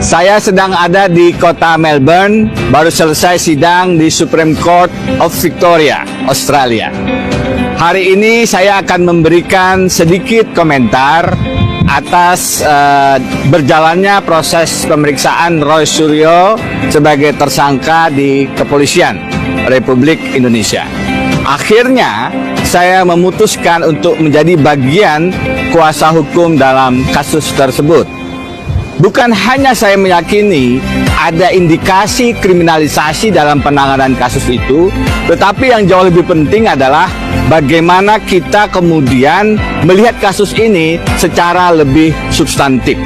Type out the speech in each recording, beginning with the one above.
Saya sedang ada di kota Melbourne, baru selesai sidang di Supreme Court of Victoria, Australia. Hari ini saya akan memberikan sedikit komentar atas berjalannya proses pemeriksaan Roy Suryo sebagai tersangka di Kepolisian Republik Indonesia. Akhirnya, saya memutuskan untuk menjadi bagian kuasa hukum dalam kasus tersebut. Bukan hanya saya meyakini ada indikasi kriminalisasi dalam penanganan kasus itu, tetapi yang jauh lebih penting adalah bagaimana kita kemudian melihat kasus ini secara lebih substantif.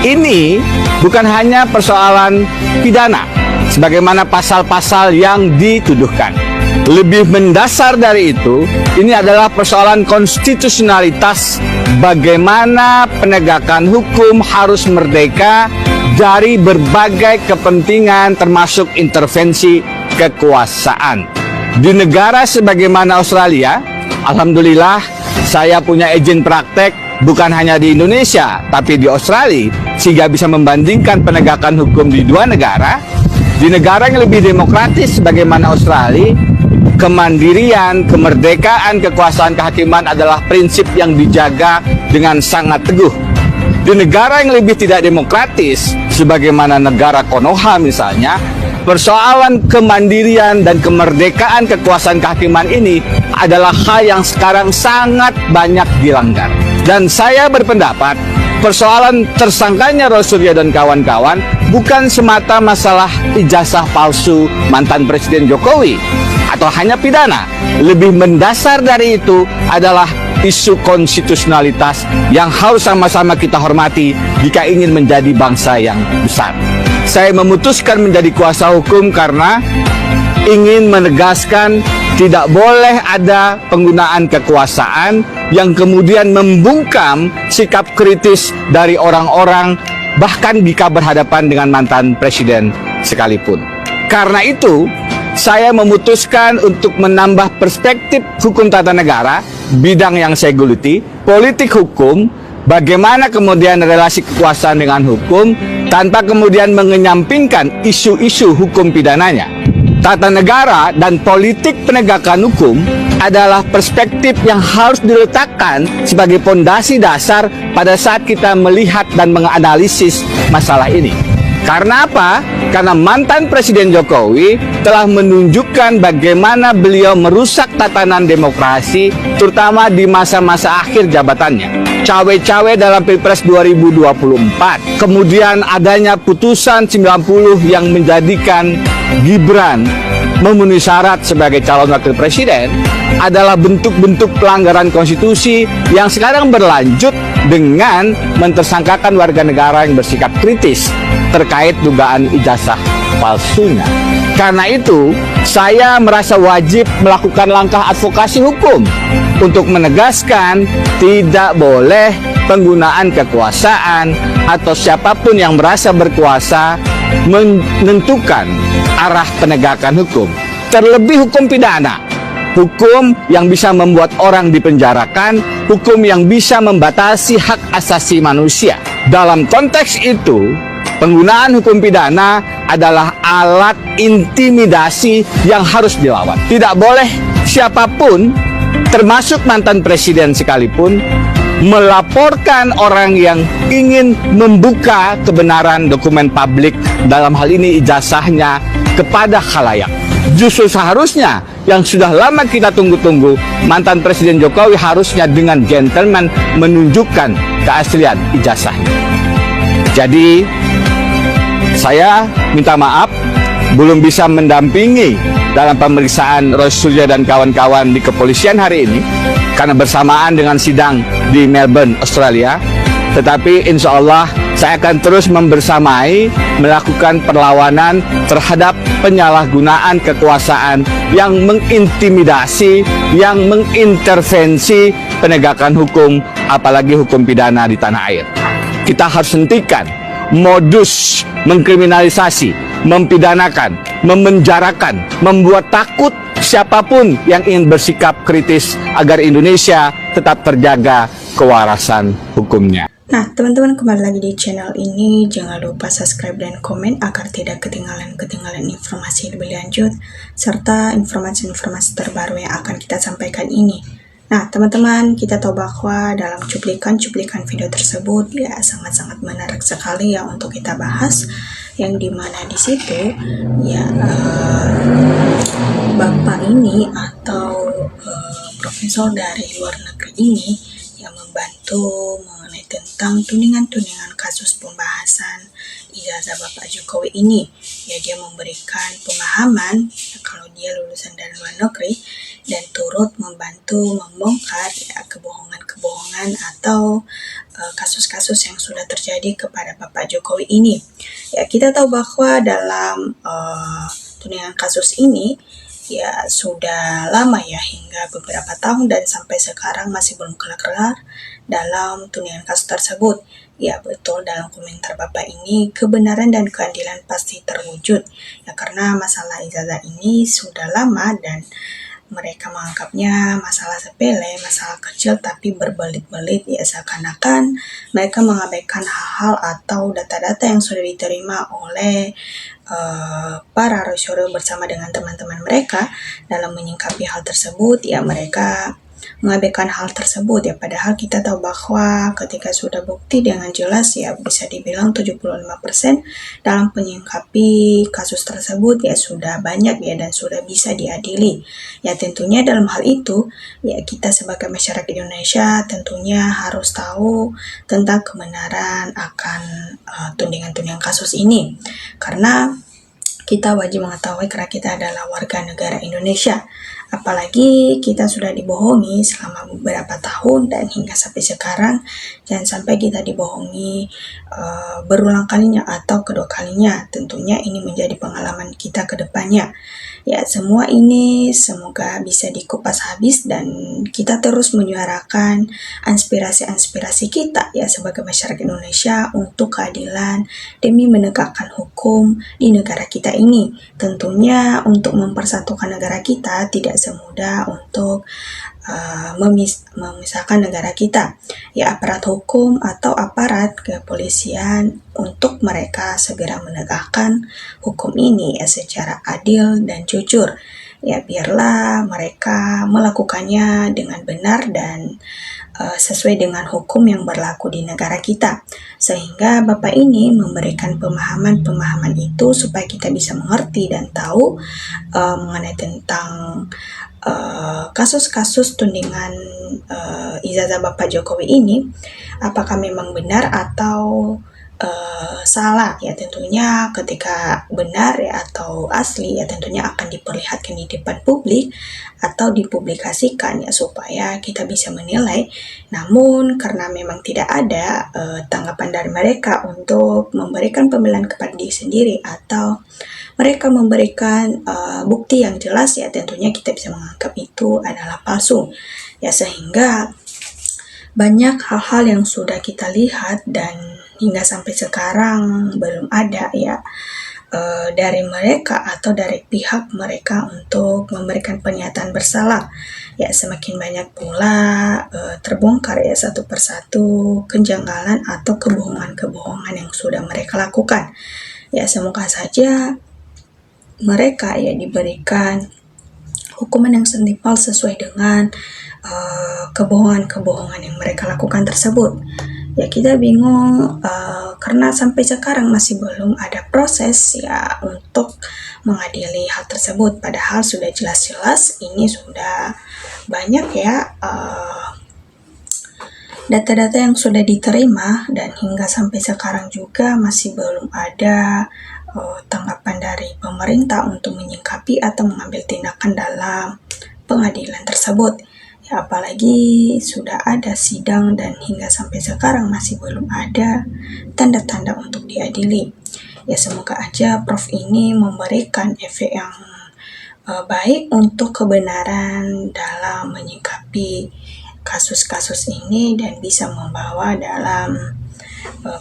Ini bukan hanya persoalan pidana, sebagaimana pasal-pasal yang dituduhkan. Lebih mendasar dari itu, ini adalah persoalan konstitusionalitas bagaimana penegakan hukum harus merdeka dari berbagai kepentingan termasuk intervensi kekuasaan. Di negara sebagaimana Australia, alhamdulillah saya punya izin praktek bukan hanya di Indonesia, tapi di Australia, sehingga bisa membandingkan penegakan hukum di dua negara. Di negara yang lebih demokratis sebagaimana Australia, kemandirian, kemerdekaan, kekuasaan kehakiman adalah prinsip yang dijaga dengan sangat teguh. Di negara yang lebih tidak demokratis, sebagaimana negara Konoha misalnya, persoalan kemandirian dan kemerdekaan kekuasaan kehakiman ini adalah hal yang sekarang sangat banyak dilanggar. Dan saya berpendapat, persoalan tersangkanya Roy Suryo dan kawan-kawan bukan semata masalah ijazah palsu mantan Presiden Jokowi atau hanya pidana. Lebih mendasar dari itu adalah isu konstitusionalitas yang harus sama-sama kita hormati jika ingin menjadi bangsa yang besar. Saya memutuskan menjadi kuasa hukum karena ingin menegaskan tidak boleh ada penggunaan kekuasaan yang kemudian membungkam sikap kritis dari orang-orang, bahkan jika berhadapan dengan mantan presiden sekalipun. Karena itu, saya memutuskan untuk menambah perspektif hukum tata negara, bidang yang saya geluti, politik hukum, bagaimana kemudian relasi kekuasaan dengan hukum, tanpa kemudian mengenyampingkan isu-isu hukum pidananya. Tata negara dan politik penegakan hukum adalah perspektif yang harus diletakkan sebagai pondasi dasar pada saat kita melihat dan menganalisis masalah ini. Karena apa? Karena mantan Presiden Jokowi telah menunjukkan bagaimana beliau merusak tatanan demokrasi, terutama di masa-masa akhir jabatannya. Cawe-cawe dalam Pilpres 2024, kemudian adanya putusan 90 yang menjadikan Gibran memenuhi syarat sebagai calon wakil presiden adalah bentuk-bentuk pelanggaran konstitusi yang sekarang berlanjut dengan mentersangkakan warga negara yang bersikap kritis terkait dugaan ijazah palsunya. Karena itu, saya merasa wajib melakukan langkah advokasi hukum untuk menegaskan tidak boleh penggunaan kekuasaan atau siapapun yang merasa berkuasa menentukan arah penegakan hukum. Terlebih hukum pidana, hukum yang bisa membuat orang dipenjarakan, hukum yang bisa membatasi hak asasi manusia. Dalam konteks itu, penggunaan hukum pidana adalah alat intimidasi yang harus dilawan. Tidak boleh siapapun, termasuk mantan presiden sekalipun, melaporkan orang yang ingin membuka kebenaran dokumen publik, dalam hal ini ijazahnya, kepada khalayak. Justru seharusnya yang sudah lama kita tunggu-tunggu, mantan Presiden Jokowi harusnya dengan gentleman menunjukkan keaslian ijazahnya. Jadi saya minta maaf belum bisa mendampingi dalam pemeriksaan Roy Suryo dan kawan-kawan di kepolisian hari ini karena bersamaan dengan sidang di Melbourne, Australia. Tetapi insya Allah saya akan terus membersamai melakukan perlawanan terhadap penyalahgunaan kekuasaan yang mengintimidasi, yang mengintervensi penegakan hukum, apalagi hukum pidana di tanah air. Kita harus hentikan modus mengkriminalisasi, mempidanakan, memenjarakan, membuat takut siapapun yang ingin bersikap kritis agar Indonesia tetap terjaga kewarasan hukumnya. Nah, teman-teman kembali lagi di channel ini. Jangan lupa subscribe dan komen agar tidak ketinggalan informasi lebih lanjut serta informasi-informasi terbaru yang akan kita sampaikan ini. Nah, teman-teman, kita tahu bahwa dalam cuplikan video tersebut ya sangat-sangat menarik sekali ya untuk kita bahas, yang dimana di situ ya Bapak ini atau profesor dari luar negeri ini yang membantu mengenai tentang tudingan-tudingan kasus pembahasan ijazah Bapak Jokowi ini. Ya, dia memberikan pemahaman ya, kalau dia lulusan dari luar negeri dan turut membantu membongkar ya kebohongan-kebohongan atau kasus-kasus yang sudah terjadi kepada Bapak Jokowi ini. Ya, kita tahu bahwa dalam tudingan kasus ini ya sudah lama ya, hingga beberapa tahun dan sampai sekarang masih belum kelar-kelar dalam tudingan kasus tersebut. Ya betul, dalam komentar Bapak ini kebenaran dan keadilan pasti terwujud ya, karena masalah ijazah ini sudah lama dan mereka menganggapnya masalah sepele, masalah kecil, tapi berbelit-belit ya, seakan-akan mereka mengabaikan hal-hal atau data-data yang sudah diterima oleh para researcher bersama dengan teman-teman mereka dalam menyingkapi hal tersebut. Ya, mereka mengabaikan hal tersebut ya, padahal kita tahu bahwa ketika sudah bukti dengan jelas ya, bisa dibilang 75% dalam menyingkapi kasus tersebut ya sudah banyak ya dan sudah bisa diadili. Ya tentunya dalam hal itu ya kita sebagai masyarakat Indonesia tentunya harus tahu tentang kebenaran akan tudingan-tudingan kasus ini, karena kita wajib mengetahui karena kita adalah warga negara Indonesia. Apalagi kita sudah dibohongi selama beberapa tahun dan hingga sampai sekarang, jangan sampai kita dibohongi berulang kalinya atau kedua kalinya. Tentunya ini menjadi pengalaman kita ke depannya. Ya, semua ini semoga bisa dikupas habis dan kita terus menyuarakan aspirasi-aspirasi kita ya sebagai masyarakat Indonesia untuk keadilan demi menegakkan hukum di negara kita ini. Tentunya untuk mempersatukan negara kita tidak semudah untuk memisahkan negara kita. Ya, aparat hukum atau aparat kepolisian untuk mereka segera menegakkan hukum ini ya secara adil dan jujur. Ya, biarlah mereka melakukannya dengan benar dan sesuai dengan hukum yang berlaku di negara kita. Sehingga Bapak ini memberikan pemahaman-pemahaman itu supaya kita bisa mengerti dan tahu mengenai tentang kasus-kasus tudingan ijazah Bapak Jokowi ini, apakah memang benar atau salah. Ya tentunya ketika benar ya atau asli ya tentunya akan diperlihatkan di depan publik atau dipublikasikan ya supaya kita bisa menilai. Namun karena memang tidak ada tanggapan dari mereka untuk memberikan pembelaan kepada diri sendiri atau mereka memberikan bukti yang jelas ya, tentunya kita bisa menganggap itu adalah palsu ya, sehingga banyak hal-hal yang sudah kita lihat dan hingga sampai sekarang belum ada ya dari mereka atau dari pihak mereka untuk memberikan pernyataan bersalah. Ya semakin banyak pula terbongkar ya satu persatu kejanggalan atau kebohongan-kebohongan yang sudah mereka lakukan. Ya semoga saja mereka ya diberikan hukuman yang setimpal sesuai dengan kebohongan-kebohongan yang mereka lakukan tersebut. Ya kita bingung karena sampai sekarang masih belum ada proses ya untuk mengadili hal tersebut, padahal sudah jelas-jelas ini sudah banyak ya data-data yang sudah diterima dan hingga sampai sekarang juga masih belum ada tanggapan dari pemerintah untuk menyingkapi atau mengambil tindakan dalam pengadilan tersebut. Ya, apalagi sudah ada sidang dan hingga sampai sekarang masih belum ada tanda-tanda untuk diadili. Ya semoga aja Prof ini memberikan efek yang baik untuk kebenaran dalam menyikapi kasus-kasus ini dan bisa membawa dalam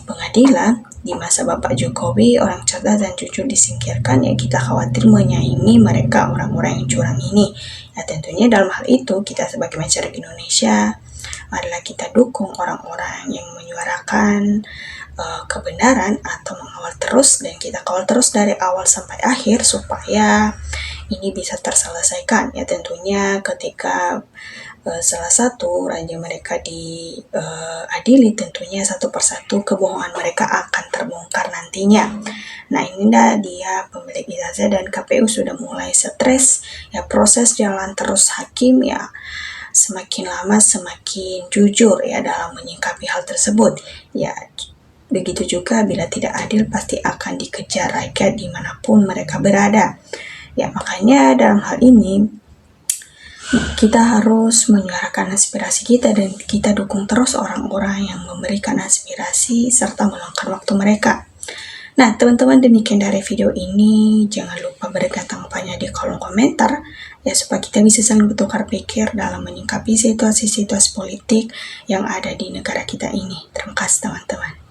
pengadilan di masa Bapak Jokowi orang cerdas dan jujur disingkirkan ya, kita khawatir menyaingi mereka orang-orang yang curang ini. Ya tentunya dalam hal itu kita sebagai masyarakat Indonesia adalah kita dukung orang-orang yang menyuarakan kebenaran atau mengawal terus, dan kita kawal terus dari awal sampai akhir supaya ini bisa terselesaikan. Ya tentunya ketika salah satu raja mereka diadili, tentunya satu persatu kebohongan mereka akan terbongkar nantinya. Nah, ini dia pemilik ijazah dan KPU sudah mulai stres. Ya, proses jalan terus hakim ya semakin lama semakin jujur ya dalam menyikapi hal tersebut. Ya, begitu juga bila tidak adil pasti akan dikejar rakyat dimanapun mereka berada. Ya, makanya dalam hal ini kita harus menyuarakan aspirasi kita dan kita dukung terus orang-orang yang memberikan aspirasi serta meluangkan waktu mereka. Nah, teman-teman, demikian dari video ini. Jangan lupa berikan tanggapannya di kolom komentar ya supaya kita bisa saling bertukar pikir dalam menyikapi situasi-situasi politik yang ada di negara kita ini. Terima kasih teman-teman.